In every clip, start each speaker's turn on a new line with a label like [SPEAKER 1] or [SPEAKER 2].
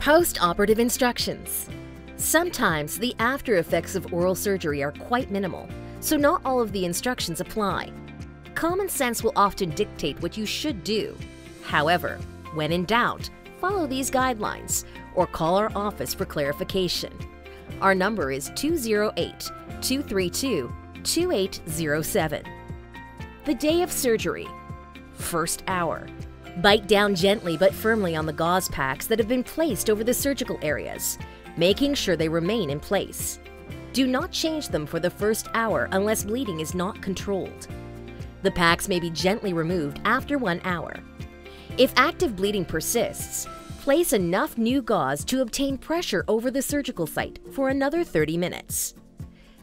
[SPEAKER 1] Post-operative instructions. Sometimes the after effects of oral surgery are quite minimal, so not all of the instructions apply. Common sense will often dictate what you should do. However, when in doubt, follow these guidelines or call our office for clarification. Our number is 208-232-2807. The day of surgery. First hour. Bite down gently but firmly on the gauze packs that have been placed over the surgical areas, making sure they remain in place. Do not change them for the first hour unless bleeding is not controlled. The packs may be gently removed after 1 hour. If active bleeding persists, place enough new gauze to obtain pressure over the surgical site for another 30 minutes.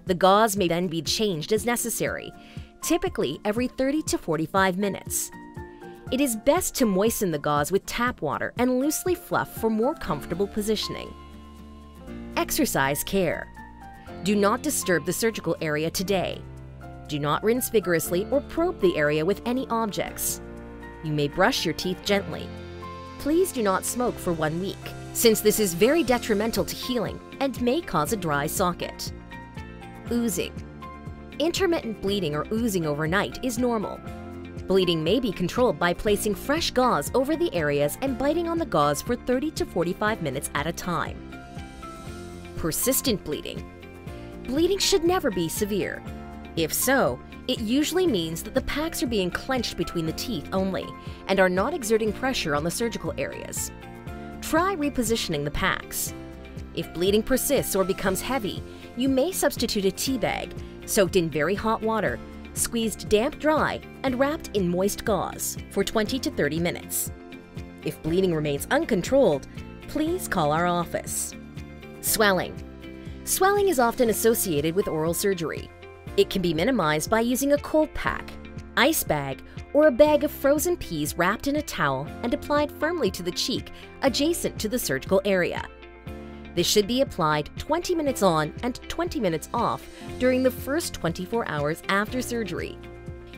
[SPEAKER 1] The gauze may then be changed as necessary, typically every 30 to 45 minutes. It is best to moisten the gauze with tap water and loosely fluff for more comfortable positioning. Exercise care. Do not disturb the surgical area today. Do not rinse vigorously or probe the area with any objects. You may brush your teeth gently. Please do not smoke for 1 week, since this is very detrimental to healing and may cause a dry socket. Oozing. Intermittent bleeding or oozing overnight is normal. Bleeding may be controlled by placing fresh gauze over the areas and biting on the gauze for 30 to 45 minutes at a time. Persistent bleeding. Bleeding should never be severe. If so, it usually means that the packs are being clenched between the teeth only and are not exerting pressure on the surgical areas. Try repositioning the packs. If bleeding persists or becomes heavy, you may substitute a tea bag soaked in very hot water, squeezed damp dry, and wrapped in moist gauze for 20 to 30 minutes. If bleeding remains uncontrolled, please call our office. Swelling. Swelling is often associated with oral surgery. It can be minimized by using a cold pack, ice bag, or a bag of frozen peas wrapped in a towel and applied firmly to the cheek adjacent to the surgical area. This should be applied 20 minutes on and 20 minutes off during the first 24 hours after surgery.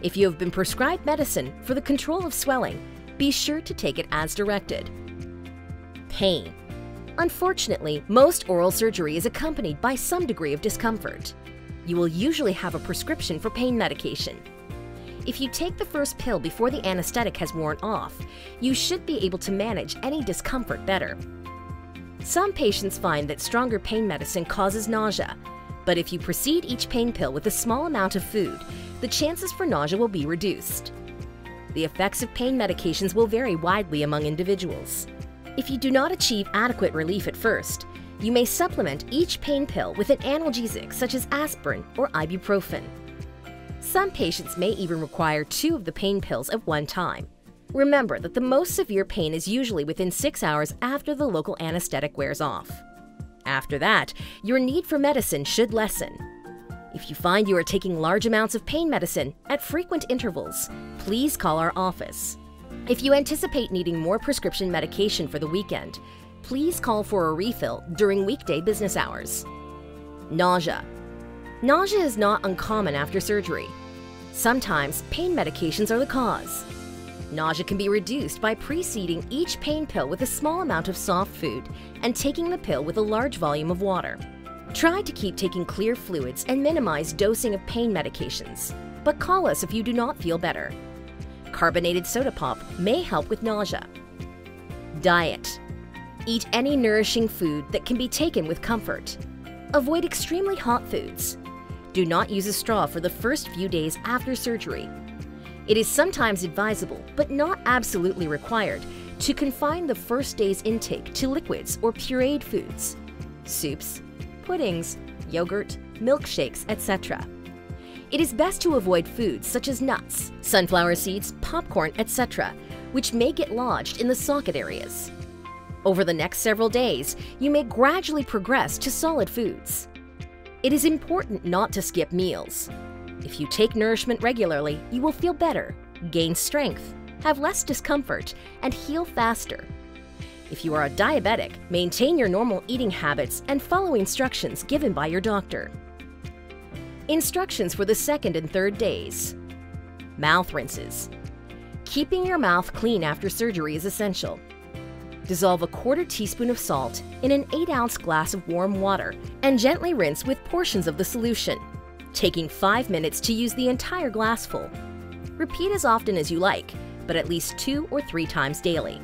[SPEAKER 1] If you have been prescribed medicine for the control of swelling, be sure to take it as directed. Pain. Unfortunately, most oral surgery is accompanied by some degree of discomfort. You will usually have a prescription for pain medication. If you take the first pill before the anesthetic has worn off, you should be able to manage any discomfort better. Some patients find that stronger pain medicine causes nausea, but if you precede each pain pill with a small amount of food, the chances for nausea will be reduced. The effects of pain medications will vary widely among individuals. If you do not achieve adequate relief at first, you may supplement each pain pill with an analgesic such as aspirin or ibuprofen. Some patients may even require 2 of the pain pills at one time. Remember that the most severe pain is usually within 6 hours after the local anesthetic wears off. After that, your need for medicine should lessen. If you find you are taking large amounts of pain medicine at frequent intervals, please call our office. If you anticipate needing more prescription medication for the weekend, please call for a refill during weekday business hours. Nausea. Nausea is not uncommon after surgery. Sometimes pain medications are the cause. Nausea can be reduced by preceding each pain pill with a small amount of soft food and taking the pill with a large volume of water. Try to keep taking clear fluids and minimize dosing of pain medications, but call us if you do not feel better. Carbonated soda pop may help with nausea. Diet. Eat any nourishing food that can be taken with comfort. Avoid extremely hot foods. Do not use a straw for the first few days after surgery. It is sometimes advisable, but not absolutely required, to confine the first day's intake to liquids or pureed foods, soups, puddings, yogurt, milkshakes, etc. It is best to avoid foods such as nuts, sunflower seeds, popcorn, etc., which may get lodged in the socket areas. Over the next several days, you may gradually progress to solid foods. It is important not to skip meals. If you take nourishment regularly, you will feel better, gain strength, have less discomfort, and heal faster. If you are a diabetic, maintain your normal eating habits and follow instructions given by your doctor. Instructions for the 2nd and 3rd days. Mouth rinses. Keeping your mouth clean after surgery is essential. Dissolve a 1/4 teaspoon of salt in an 8-ounce glass of warm water and gently rinse with portions of the solution, taking 5 minutes to use the entire glassful. Repeat as often as you like, but at least 2 or 3 times daily.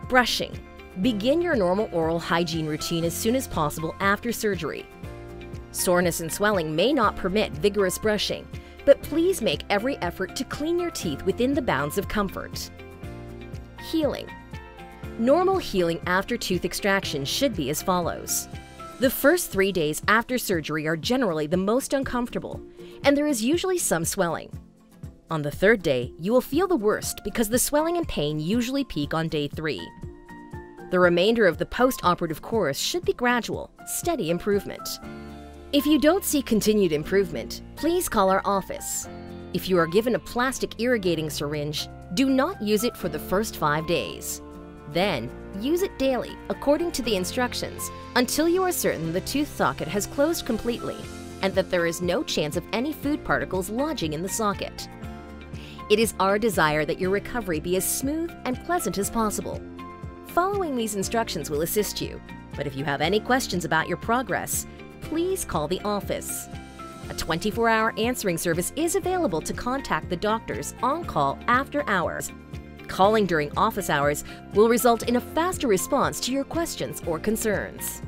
[SPEAKER 1] Brushing. Begin your normal oral hygiene routine as soon as possible after surgery. Soreness and swelling may not permit vigorous brushing, but please make every effort to clean your teeth within the bounds of comfort. Healing. Normal healing after tooth extraction should be as follows. The first 3 days after surgery are generally the most uncomfortable, and there is usually some swelling. On the 3rd day, you will feel the worst because the swelling and pain usually peak on day 3. The remainder of the post-operative course should be gradual, steady improvement. If you don't see continued improvement, please call our office. If you are given a plastic irrigating syringe, do not use it for the first 5 days. Then, use it daily according to the instructions until you are certain the tooth socket has closed completely and that there is no chance of any food particles lodging in the socket. It is our desire that your recovery be as smooth and pleasant as possible. Following these instructions will assist you, but if you have any questions about your progress, please call the office. A 24-hour answering service is available to contact the doctors on call after hours. Calling during office hours will result in a faster response to your questions or concerns.